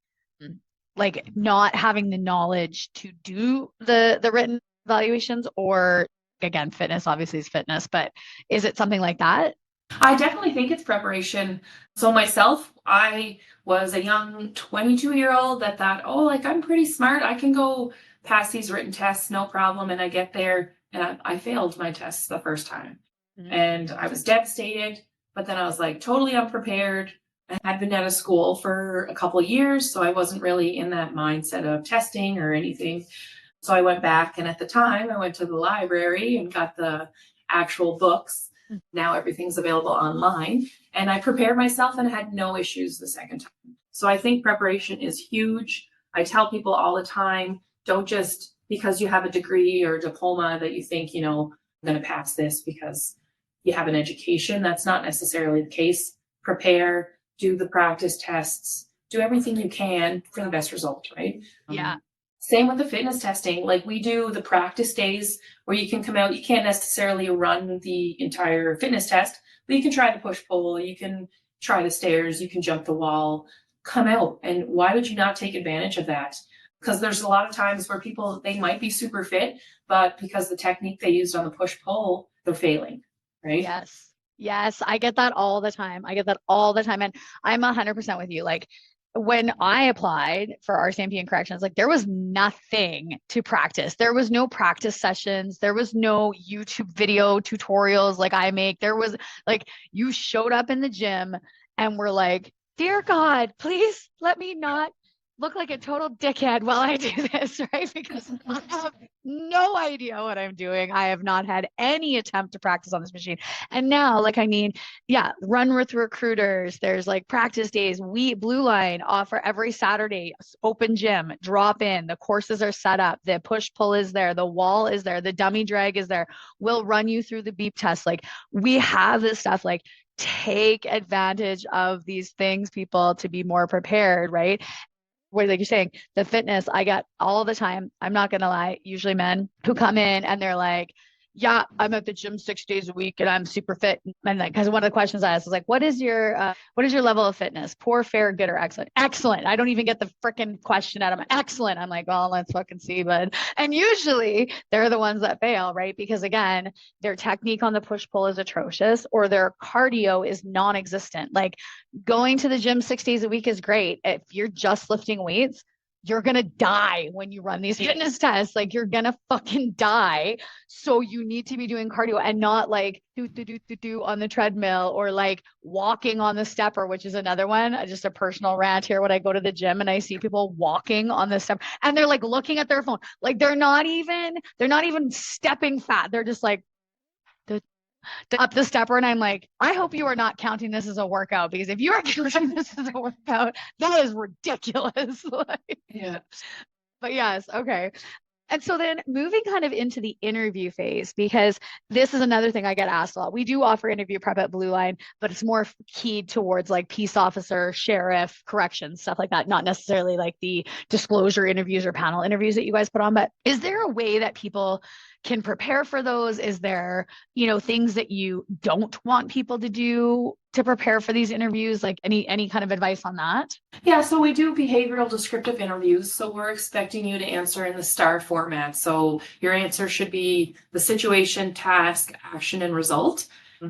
not having the knowledge to do the written evaluations, or again, fitness obviously is fitness, but is it something like that? I definitely think it's preparation. So myself, I was a young 22-year-old that thought, oh, like I'm pretty smart. I can go pass these written tests, no problem. And I get there and I failed my tests the first time. Mhm. And I was devastated. But then I was like totally unprepared. I had been out of school for a couple of years, so I wasn't really in that mindset of testing or anything. So I went back, and at the time, I went to the library and got the actual books. Now everything's available online. And I prepared myself and had no issues the second time. So I think preparation is huge. I tell people all the time, don't just because you have a degree or diploma that you think, I'm going to pass this because you have an education. That's not necessarily the case. Prepare, do the practice tests, do everything you can for the best result, right? Yeah. Same with the fitness testing. Like we do the practice days where you can come out, you can't necessarily run the entire fitness test, but you can try the push pull, you can try the stairs, you can jump the wall, come out. And why would you not take advantage of that? Because there's a lot of times where people, they might be super fit, but because the technique they used on the push pull, they're failing, right? Yes. Yes, I get that all the time. I get that all the time. And I'm 100% with you. Like when I applied for RCMP and corrections, like there was nothing to practice. There was no practice sessions. There was no YouTube video tutorials like I make. There was like you showed up in the gym and were like, dear God, please let me not look like a total dickhead while I do this, right? Because I have no idea what I'm doing. I have not had any attempt to practice on this machine. And now, like, I mean, yeah, run with recruiters. There's like practice days. We Blue Line offer every Saturday, open gym, drop in. The courses are set up. The push pull is there. The wall is there. The dummy drag is there. We'll run you through the beep test. Like, we have this stuff. Like, take advantage of these things, people, to be more prepared, right? Where like you're saying, the fitness I get all the time. I'm not gonna lie, usually men who come in and they're like, yeah, I'm at the gym 6 days a week and I'm super fit. And then, because one of the questions I asked is like, what is your level of fitness? Poor, fair, good, or excellent? Excellent. I don't even get the freaking question out of them. Excellent. I'm like, oh, let's fucking see, bud. And usually they're the ones that fail, right? Because again, their technique on the push pull is atrocious or their cardio is non-existent. Like going to the gym 6 days a week is great. If you're just lifting weights, you're gonna die when you run these fitness tests. Like you're gonna fucking die. So you need to be doing cardio and not like do on the treadmill or like walking on the stepper, which is another one. Just a personal rant here. When I go to the gym and I see people walking on the step and they're like looking at their phone, like they're not even stepping fat. They're just like up the stepper. And I'm like, I hope you are not counting this as a workout because if you are counting this as a workout, that is ridiculous. Like, Yeah. but yes, okay. And so then moving kind of into the interview phase, because this is another thing I get asked a lot. We do offer interview prep at Blue Line, but it's more keyed towards like peace officer, sheriff, corrections, stuff like that, not necessarily like the disclosure interviews or panel interviews that you guys put on. But is there a way that people can prepare for those? Is there, things that you don't want people to do to prepare for these interviews? Like any kind of advice on that? Yeah, so we do behavioral descriptive interviews. So we're expecting you to answer in the STAR format. So your answer should be the situation, task, action, and result.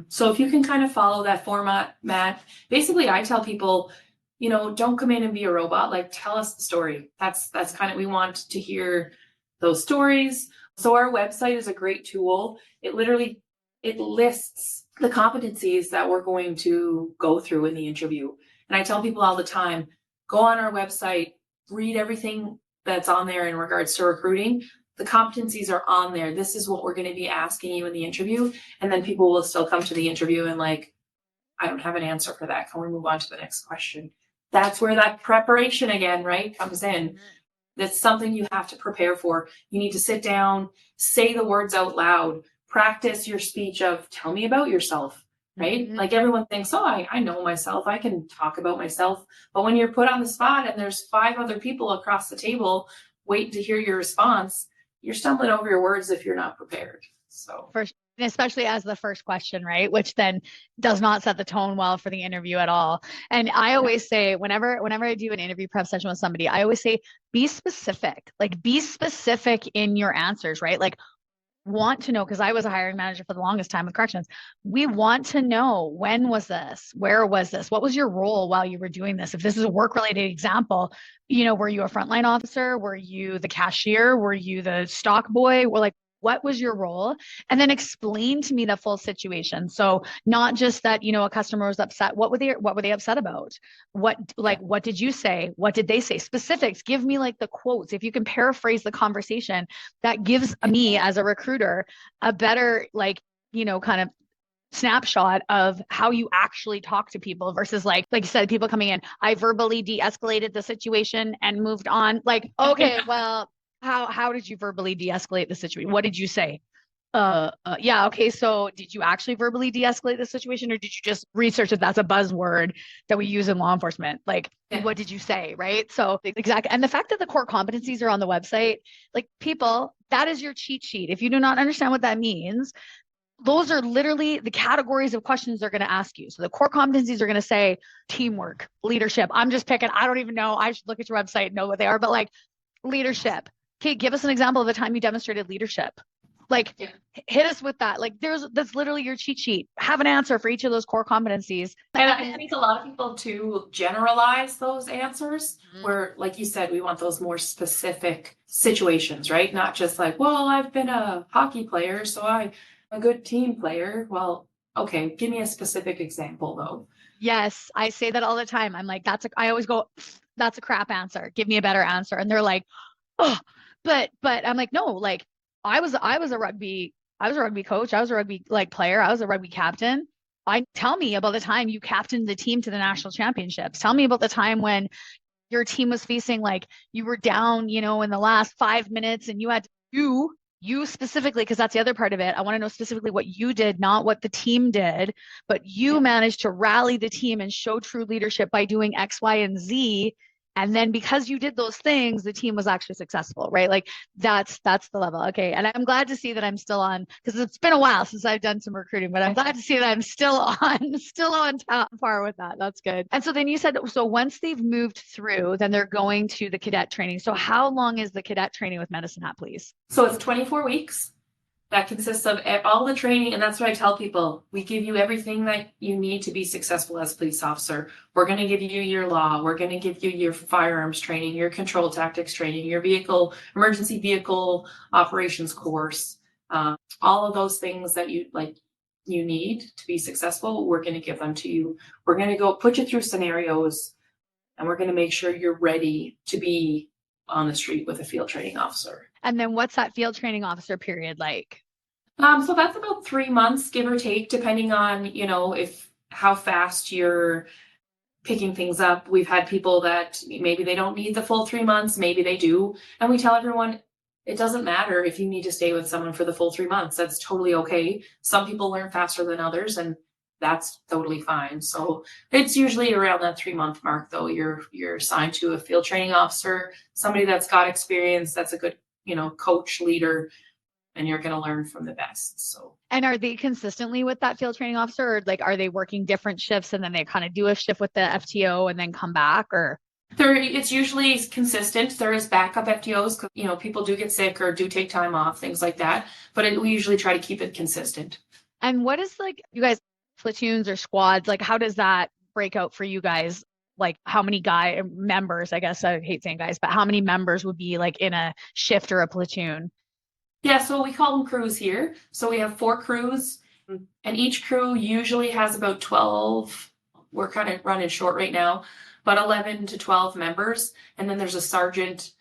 So if you can kind of follow that format, Matt, basically I tell people, don't come in and be a robot. Like tell us the story. That's kind of, we want to hear those stories. So our website is a great tool. It lists the competencies that we're going to go through in the interview. And I tell people all the time, go on our website, read everything that's on there in regards to recruiting. The competencies are on there. This is what we're going to be asking you in the interview. And then people will still come to the interview and like, I don't have an answer for that. Can we move on to the next question? That's where that preparation again, right, comes in. That's something you have to prepare for. You need to sit down, say the words out loud, practice your speech of tell me about yourself, right? Mm-hmm. Like everyone thinks, oh, I know myself. I can talk about myself. But when you're put on the spot and there's 5 other people across the table waiting to hear your response, you're stumbling over your words if you're not prepared. So First, especially as the first question, right? Which then does not set the tone well for the interview at all. And I always say, whenever I do an interview prep session with somebody, I always say, be specific. Like, be specific in your answers, right? Like, want to know, because I was a hiring manager for the longest time with corrections. We want to know, when was this? Where was this? What was your role while you were doing this? If this is a work related example, were you a frontline officer? Were you the cashier? Were you the stock boy? Or like, what was your role? And then explain to me the full situation. So not just that, a customer was upset. What were they upset about? What did you say? What did they say? Specifics. Give me like the quotes. If you can paraphrase the conversation, that gives me as a recruiter a better kind of snapshot of how you actually talk to people versus like you said, people coming in, I verbally de-escalated the situation and moved on. Like, okay, well, how did you verbally de-escalate the situation? What did you say? Yeah, okay, so did you actually verbally de-escalate the situation, or did you just research that that's a buzzword that we use in law enforcement? Like, what did you say, right? So exactly. And the fact that the core competencies are on the website, like, people, that is your cheat sheet. If you do not understand what that means, those are literally the categories of questions they're going to ask you. So the core competencies are going to say teamwork, leadership. I'm just picking, I don't even know. I should look at your website and know what they are, but like, leadership. Okay, give us an example of a time you demonstrated leadership. Like, hit us with that. Like, that's literally your cheat sheet. Have an answer for each of those core competencies. And I think a lot of people too generalize those answers, where, like you said, we want those more specific situations, right? Not just like, well, I've been a hockey player, so I'm a good team player. Well, okay, give me a specific example though. Yes, I say that all the time. I'm like, I always go, that's a crap answer. Give me a better answer. And they're like, oh, but I'm like, no, like, I was a rugby coach. I was a rugby player. I was a rugby captain. Tell me about the time you captained the team to the national championships. Tell me about the time when your team was facing, like, you were down, in the last 5 minutes and you had to you specifically, because that's the other part of it. I want to know specifically what you did, not what the team did, but you managed to rally the team and show true leadership by doing X, Y, and Z. And then because you did those things, the team was actually successful, right? Like that's the level. Okay. And I'm glad to see that I'm still on because it's been a while since I've done some recruiting, but I'm glad to see that I'm still on still on top par with that. That's good. And so then you said so once they've moved through, then they're going to the cadet training. So how long is the cadet training with Medicine Hat Police? So it's 24 weeks. That consists of all the training, and that's what I tell people. We give you everything that you need to be successful as a police officer. We're going to give you your law. We're going to give you your firearms training, your control tactics training, your emergency vehicle operations course. All of those things that you need to be successful, we're going to give them to you. We're going to go put you through scenarios, and we're going to make sure you're ready to be on the street with a field training officer. And then what's that field training officer period like? So that's about 3 months, give or take, depending on, if how fast you're picking things up. We've had people that maybe they don't need the full 3 months, maybe they do. And we tell everyone it doesn't matter if you need to stay with someone for the full 3 months. That's totally okay. Some people learn faster than others, and that's totally fine. So it's usually around that 3 month mark, though. You're assigned to a field training officer, somebody that's got experience, that's a good, coach, leader, and you're going to learn from the best. So, and are they consistently with that field training officer, or like are they working different shifts and then they kind of do a shift with the FTO and then come back? Or it's usually consistent. There is backup FTOs because people do get sick or do take time off, things like that. But we usually try to keep it consistent. And what is like you guys platoons or squads? Like how does that break out for you guys? Like how many members? I guess I hate saying guys, but how many members would be like in a shift or a platoon? Yeah, so we call them crews here. So we have 4 crews, and each crew usually has about 12. We're kind of running short right now, but 11 to 12 members. And then there's a sergeant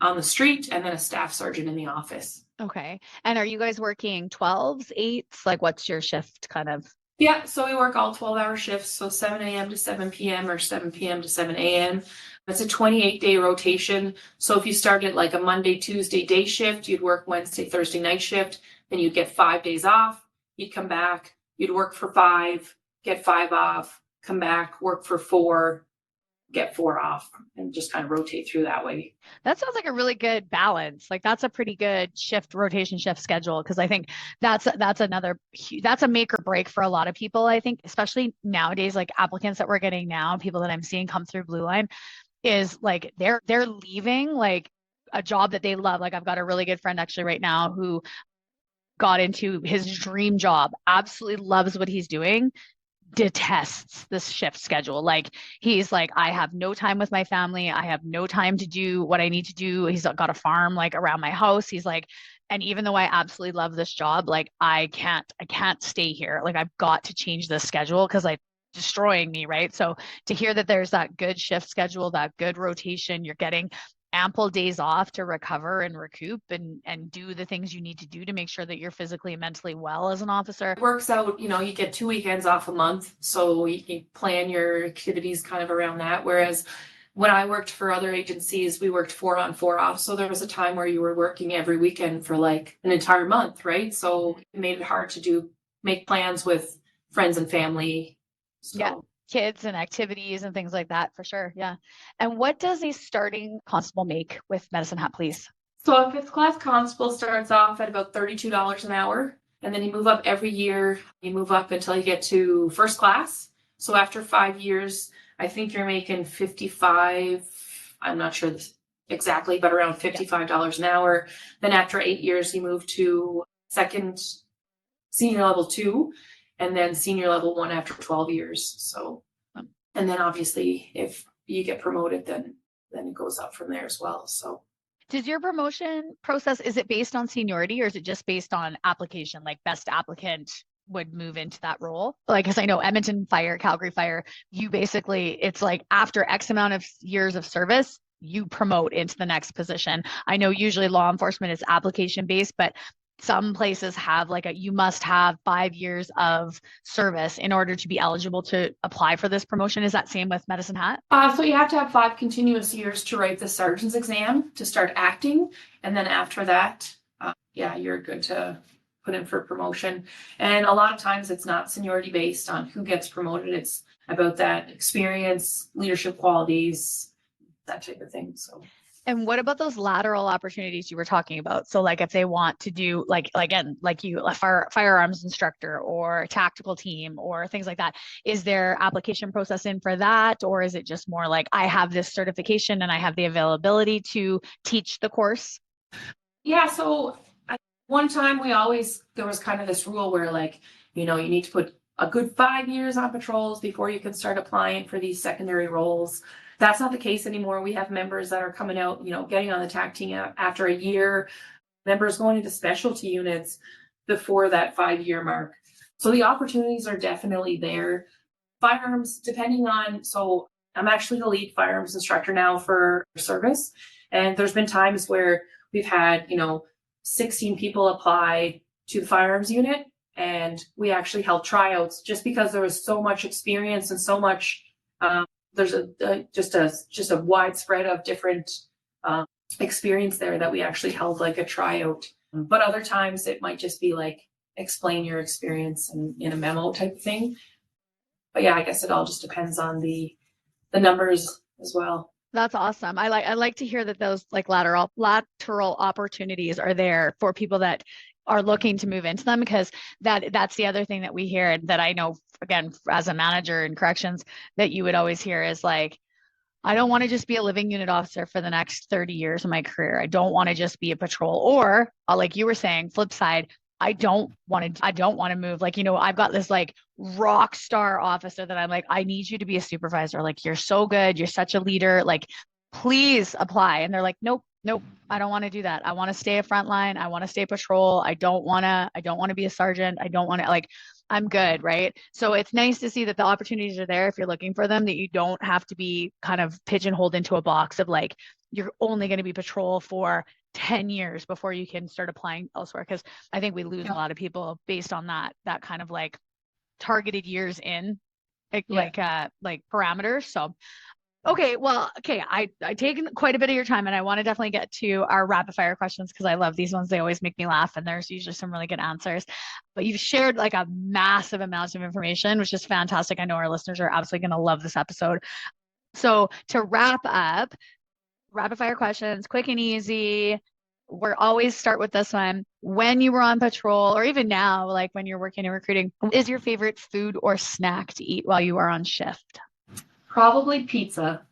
on the street and then a staff sergeant in the office. Okay. And are you guys working 12s, 8s? Like what's your shift kind of? Yeah, so we work all 12-hour shifts, so 7 a.m. to 7 p.m. or 7 p.m. to 7 a.m. It's a 28-day rotation. So if you started like a Monday, Tuesday day shift, you'd work Wednesday, Thursday night shift, then you'd get 5 days off. You'd come back, you'd work for 5, get 5 off, come back, work for 4, get 4 off, and just kind of rotate through that way. That sounds like a really good balance. Like that's a pretty good rotation shift schedule. Cause I think that's a make or break for a lot of people. I think, especially nowadays, like applicants that we're getting now, people that I'm seeing come through Blue Line is like, they're leaving like a job that they love. Like I've got a really good friend actually right now who got into his dream job, absolutely loves what he's doing, detests this shift schedule. Like he's like, I have no time with my family. I have no time to do what I need to do. He's got a farm like around my house. He's like, and even though I absolutely love this job, like I can't stay here. Like I've got to change this schedule because like destroying me, right? So to hear that there's that good shift schedule, that good rotation, you're getting ample days off to recover and recoup and do the things you need to do to make sure that you're physically and mentally well as an officer. It works out, you get 2 weekends off a month, so you can plan your activities kind of around that. Whereas when I worked for other agencies, we worked 4 on 4 off. So there was a time where you were working every weekend for like an entire month, right? So it made it hard to make plans with friends and family. So. Yeah. Kids and activities and things like that for sure. Yeah. And what does a starting constable make with Medicine Hat Police? So a 5th class constable starts off at about $32 an hour. And then you move up every year. You move up until you get to 1st class. So after 5 years, I think you're making 55. I'm not sure exactly, but around $55 an hour. Then after 8 years, you move to senior level 2. And then senior level 1 after 12 years. So, and then obviously if you get promoted, then it goes up from there as well. So does your promotion process, is it based on seniority or is it just based on application? Like best applicant would move into that role? Like, cause I know Edmonton Fire, Calgary Fire, you basically, it's like after X amount of years of service, you promote into the next position. I know usually law enforcement is application based, but some places have like you must have 5 years of service in order to be eligible to apply for this promotion. Is that same with Medicine Hat? So you have to have 5 continuous years to write the sergeant's exam to start acting. And then after that, you're good to put in for promotion. And a lot of times it's not seniority based on who gets promoted. It's about that experience, leadership qualities, that type of thing. So. And what about those lateral opportunities you were talking about? So like if they want to do like again, like you, a firearms instructor or tactical team or things like that, is there application process in for that? Or is it just more like I have this certification and I have the availability to teach the course? Yeah, so one time there was kind of this rule where like, you need to put a good 5 years on patrols before you can start applying for these secondary roles. That's not the case anymore. We have members that are coming out, getting on the TAC team after a year, members going into specialty units before that 5 year mark. So the opportunities are definitely there. Firearms, so I'm actually the lead firearms instructor now for service. And there's been times where we've had, 16 people apply to the firearms unit, and we actually held tryouts just because there was so much experience and so much, there's just a widespread of different experience there that we actually held like a tryout. But other times it might just be like, explain your experience in a memo type of thing. But yeah, I guess it all just depends on the numbers as well. That's awesome. I like to hear that those like lateral opportunities are there for people that are looking to move into them, because that's the other thing that we hear, and that I know again as a manager in corrections that you would always hear is like, I don't want to just be a living unit officer for the next 30 years of my career. I don't want to just be a patrol, or like you were saying, flip side, I don't want to move. Like, I've got this like rock star officer that I'm like, I need you to be a supervisor. Like, you're so good. You're such a leader. Like, please apply. And they're like, nope, I don't want to do that. I want to stay a frontline. I want to stay patrol. I don't want to be a sergeant. I don't want to like, I'm good. Right. So it's nice to see that the opportunities are there if you're looking for them, that you don't have to be kind of pigeonholed into a box of like, you're only going to be patrol for 10 years before you can start applying elsewhere. Cause I think we lose a lot of people based on that kind of like targeted years in like parameters. So okay, well, I taken quite a bit of your time, and I want to definitely get to our rapid fire questions because I love these ones. They always make me laugh, and there's usually some really good answers. But you've shared like a massive amount of information, which is fantastic. I know our listeners are absolutely going to love this episode. So to wrap up, rapid fire questions, quick and easy. We're always start with this one. When you were on patrol, or even now, like when you're working in recruiting, what is your favorite food or snack to eat while you are on shift? Probably pizza.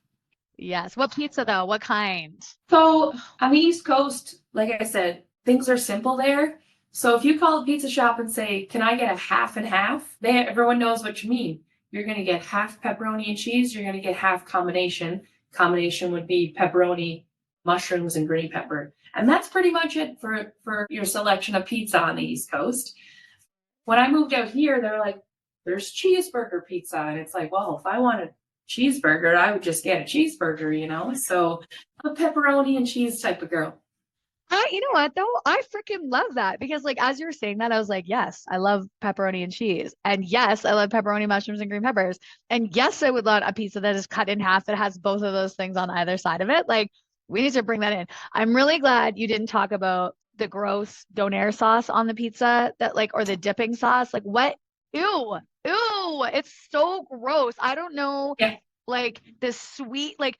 Yes. What pizza though? What kind? So on the East Coast, like I said, things are simple there. So if you call a pizza shop and say, "Can I get a half and half?" Everyone knows what you mean. You're going to get half pepperoni and cheese. You're going to get half combination. Combination would be pepperoni, mushrooms, and green pepper. And that's pretty much it for your selection of pizza on the East Coast. When I moved out here, they're like, there's cheeseburger pizza. And it's like, well, if I wanted cheeseburger, I would just get a cheeseburger, So I'm a pepperoni and cheese type of girl. You know what though? I freaking love that, because like as you were saying that, I was like, yes, I love pepperoni and cheese. And yes, I love pepperoni, mushrooms, and green peppers. And yes, I would love a pizza that is cut in half that has both of those things on either side of it. Like, we need to bring that in. I'm really glad you didn't talk about the gross donair sauce on the pizza, that like, or the dipping sauce. Like, what? Ew, it's so gross. I don't know. Yeah. Like the sweet, like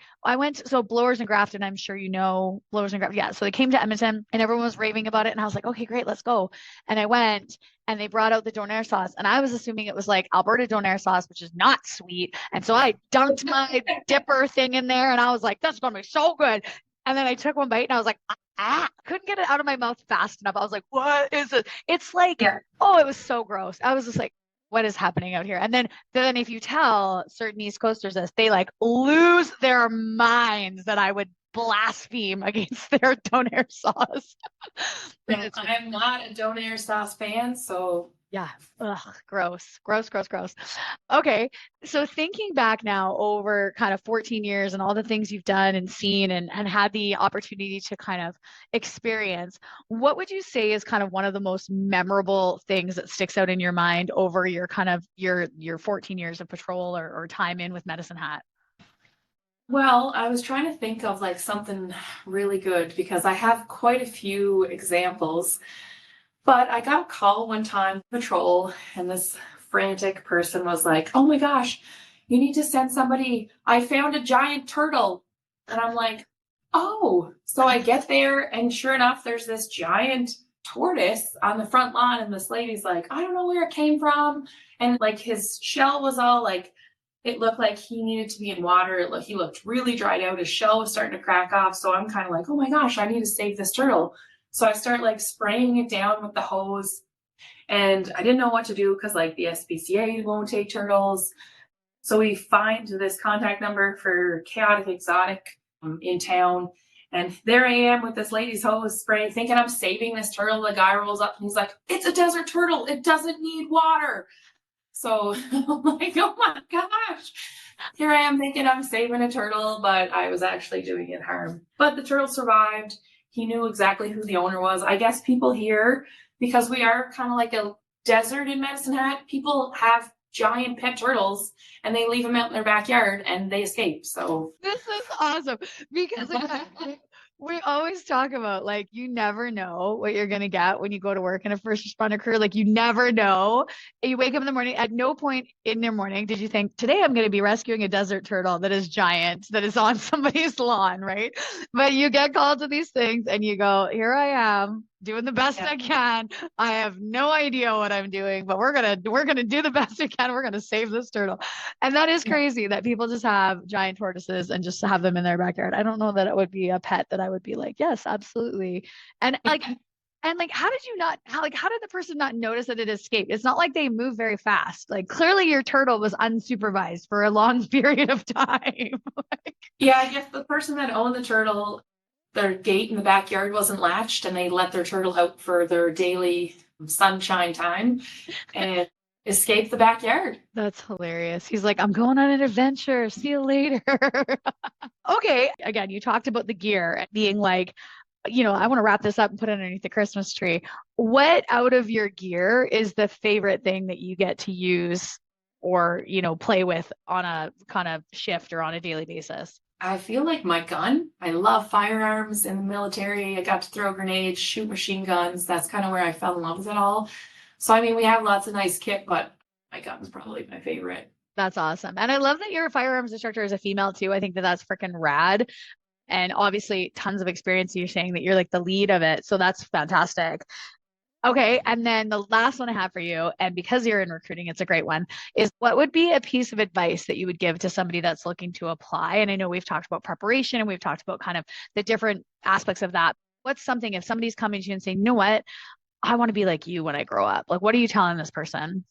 so Blowers and Grafton, I'm sure Blowers and Grafton. Yeah. So they came to Edmonton and everyone was raving about it. And I was like, okay, great, let's go. And I went and they brought out the donair sauce. And I was assuming it was like Alberta donair sauce, which is not sweet. And so I dunked my dipper thing in there and I was like, that's going to be so good. And then I took one bite and I was like, couldn't get it out of my mouth fast enough. I was like, what is it? It's like, oh, it was so gross. I was just like, what is happening out here? And then if you tell certain East Coasters this, they like lose their minds that I would blaspheme against their donair sauce. I'm not a donair sauce fan, so yeah. Ugh, gross. Okay. So thinking back now over kind of 14 years and all the things you've done and seen and had the opportunity to kind of experience, what would you say is kind of one of the most memorable things that sticks out in your mind over your kind of your 14 years of patrol or time in with Medicine Hat? Well, I was trying to think of like something really good because I have quite a few examples. But I got a call one time, patrol, and this frantic person was like, "Oh my gosh, you need to send somebody. I found a giant turtle." And I'm like, oh. So I get there, and sure enough, there's this giant tortoise on the front lawn. And this lady's like, I don't know where it came from. And like his shell was all like, it looked like he needed to be in water. He looked really dried out. His shell was starting to crack off. So I'm kind of like, oh my gosh, I need to save this turtle. So I start like spraying it down with the hose. And I didn't know what to do because like the SPCA won't take turtles. So we find this contact number for Chaotic Exotic in town. And there I am with this lady's hose spray, thinking I'm saving this turtle. The guy rolls up and he's like, it's a desert turtle. It doesn't need water. So I'm like, oh my gosh. Here I am thinking I'm saving a turtle, but I was actually doing it harm. But the turtle survived. He knew exactly who the owner was. I guess people here, because we are kind of like a desert in Medicine Hat, people have giant pet turtles and they leave them out in their backyard and they escape. So This is awesome because we always talk about like you never know what you're gonna get when you go to work in a first responder career. Like you never know. You wake up in the morning. At no point in your morning did you think today I'm gonna be rescuing a desert turtle that is giant, that is on somebody's lawn, right? But you get called to these things and you go, here I am doing the best yeah. I can. I have no idea what I'm doing, but we're gonna do the best we can. We're gonna save this turtle. And that is crazy that people just have giant tortoises and just have them in their backyard. I don't know that it would be a pet that I would be like, yes, absolutely. And how did you not how did the person not notice that it escaped? It's not like they move very fast. Like clearly your turtle was unsupervised for a long period of time. Yeah, I guess the person that owned the turtle, their gate in the backyard wasn't latched and they let their turtle out for their daily sunshine time and escaped the backyard. That's hilarious. He's like, I'm going on an adventure. See you later. Okay. Again, you talked about the gear and being like, I want to wrap this up and put it underneath the Christmas tree. What out of your gear is the favorite thing that you get to use or, play with on a kind of shift or on a daily basis? I feel like my gun. I love firearms in the military. I got to throw grenades, shoot machine guns. That's kind of where I fell in love with it all. So, I mean, we have lots of nice kit, but my gun's probably my favorite. That's awesome. And I love that you're a firearms instructor as a female too. I think that that's freaking rad. And obviously tons of experience. You're saying that you're like the lead of it. So that's fantastic. Okay. And then the last one I have for you, and because you're in recruiting, it's a great one, is what would be a piece of advice that you would give to somebody that's looking to apply? And I know we've talked about preparation and we've talked about kind of the different aspects of that. What's something if somebody's coming to you and saying, you know what, I want to be like you when I grow up? Like, what are you telling this person?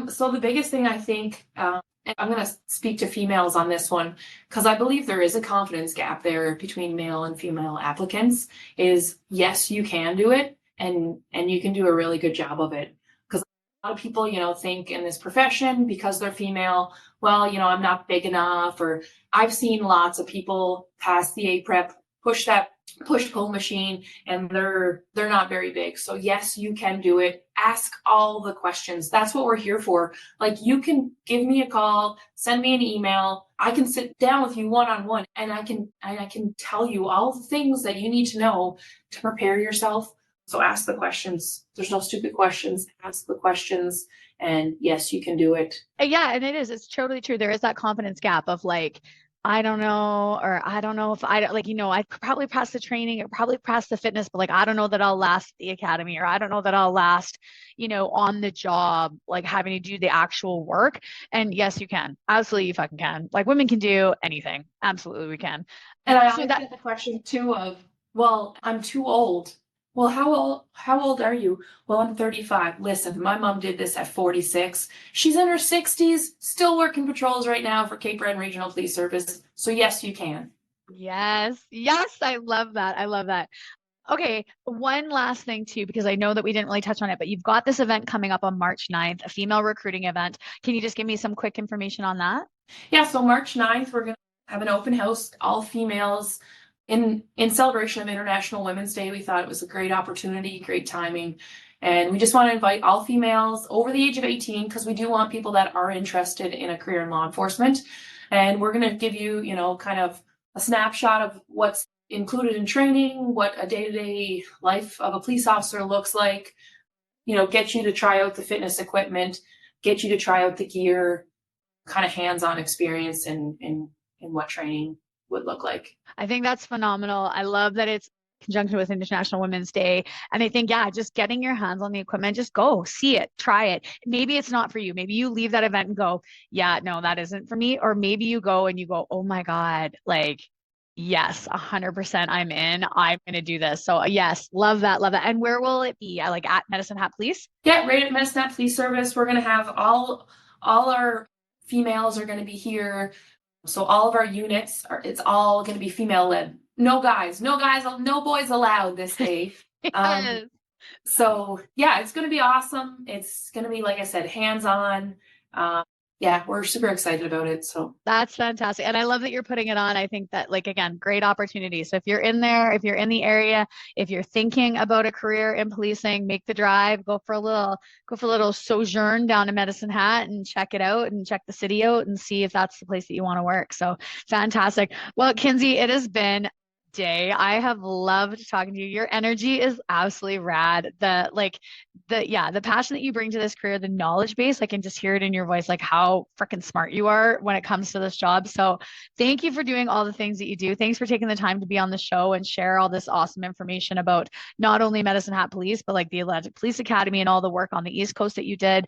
So the biggest thing I think, and I'm going to speak to females on this one, because I believe there is a confidence gap there between male and female applicants, is yes, you can do it and you can do a really good job of it. Because a lot of people, think in this profession because they're female, well, I'm not big enough, or I've seen lots of people pass the A prep, push that push pull machine, and they're not very big. So yes, you can do it. Ask all the questions. That's what we're here for. Like, you can give me a call, send me an email. I can sit down with you one-on-one and I can tell you all the things that you need to know to prepare yourself. So ask the questions. There's no stupid questions. Ask the questions, and yes, you can do it. Yeah, and it's totally true. There is that confidence gap of like, I don't know, or I don't know if I like, I could probably pass the training or probably pass the fitness, but like, I don't know that I'll last the academy, or I don't know that I'll last, on the job, like having to do the actual work. And yes, you can. Absolutely, you fucking can. Like women can do anything. Absolutely, we can. And I So always get the question too of, well, I'm too old. Well, how old are you? Well, I'm 35. Listen, my mom did this at 46. She's in her 60s, still working patrols right now for Cape Breton Regional Police Service. So yes, you can. yes, yes, I love that. I love that. Okay, one last thing too, because I know that we didn't really touch on it, but you've got this event coming up on March 9th, a female recruiting event. Can you just give me some quick information on that? Yeah, so March 9th, we're going to have an open house, all females, in celebration of International Women's Day. We thought it was a great opportunity, great timing. And we just want to invite all females over the age of 18, because we do want people that are interested in a career in law enforcement. And we're going to give you, kind of a snapshot of what's included in training, what a day-to-day life of a police officer looks like, get you to try out the fitness equipment, get you to try out the gear, kind of hands-on experience in what training would look like. I think that's phenomenal. I love that it's in conjunction with International Women's Day. And I think, yeah, just getting your hands on the equipment, just go see it, try it. Maybe it's not for you. Maybe you leave that event and go, yeah, no, that isn't for me. Or maybe you go and you go, oh my God, like, yes, 100% I'm in. I'm going to do this. So, yes, love that. Love that. And where will it be? Like at Medicine Hat Police? Yeah, right at Medicine Hat Police Service, we're going to have all our females are going to be here. So all of our units are, it's all going to be female led. No guys, no boys allowed this day. Um, Yes. so yeah, it's going to be awesome. It's going to be, like I said, hands on. Yeah, we're super excited about it. So That's fantastic. And I love that you're putting it on. I think that, like, again, great opportunity. So if you're in there, if you're in the area, if you're thinking about a career in policing, make the drive, go for a little sojourn down to Medicine Hat and check it out and check the city out and see if that's the place that you want to work. So fantastic. Well, Kinsey, it has been day. I have loved talking to you. Your energy is absolutely rad. The passion that you bring to this career, the knowledge base, I can just hear it in your voice, like how freaking smart you are when it comes to this job. So thank you for doing all the things that you do. Thanks for taking the time to be on the show and share all this awesome information about not only Medicine Hat Police, but like the Atlantic Police Academy and all the work on the East Coast that you did.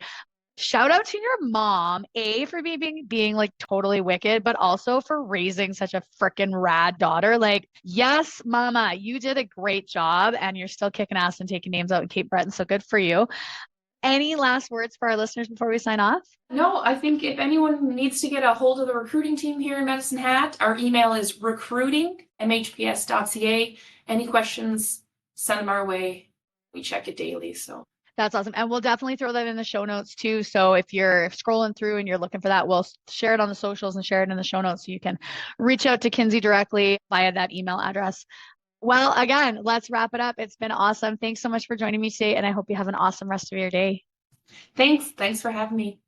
Shout out to your mom, A, for being like totally wicked, but also for raising such a freaking rad daughter. Like, yes, mama, you did a great job and you're still kicking ass and taking names out in Cape Breton. So good for you. Any last words for our listeners before we sign off? no, I think if anyone needs to get a hold of the recruiting team here in Medicine Hat, our email is recruiting@mhps.ca. Any questions, send them our way. We check it daily. So That's awesome. And we'll definitely throw that in the show notes too. So if you're scrolling through and you're looking for that, we'll share it on the socials and share it in the show notes so you can reach out to Kinsey directly via that email address. Well, again, let's wrap it up. It's been awesome. Thanks so much for joining me today, and I hope you have an awesome rest of your day. thanks for having me.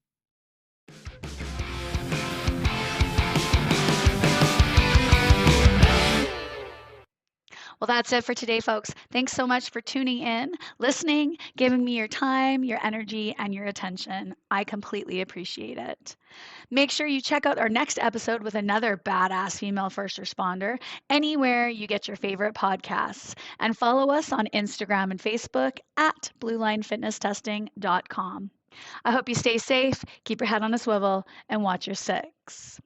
Well, that's it for today, folks. Thanks so much for tuning in, listening, giving me your time, your energy, and your attention. I completely appreciate it. Make sure you check out our next episode with another badass female first responder anywhere you get your favorite podcasts. And follow us on Instagram and Facebook at bluelinefitnesstesting.com. I hope you stay safe, keep your head on a swivel, and watch your six.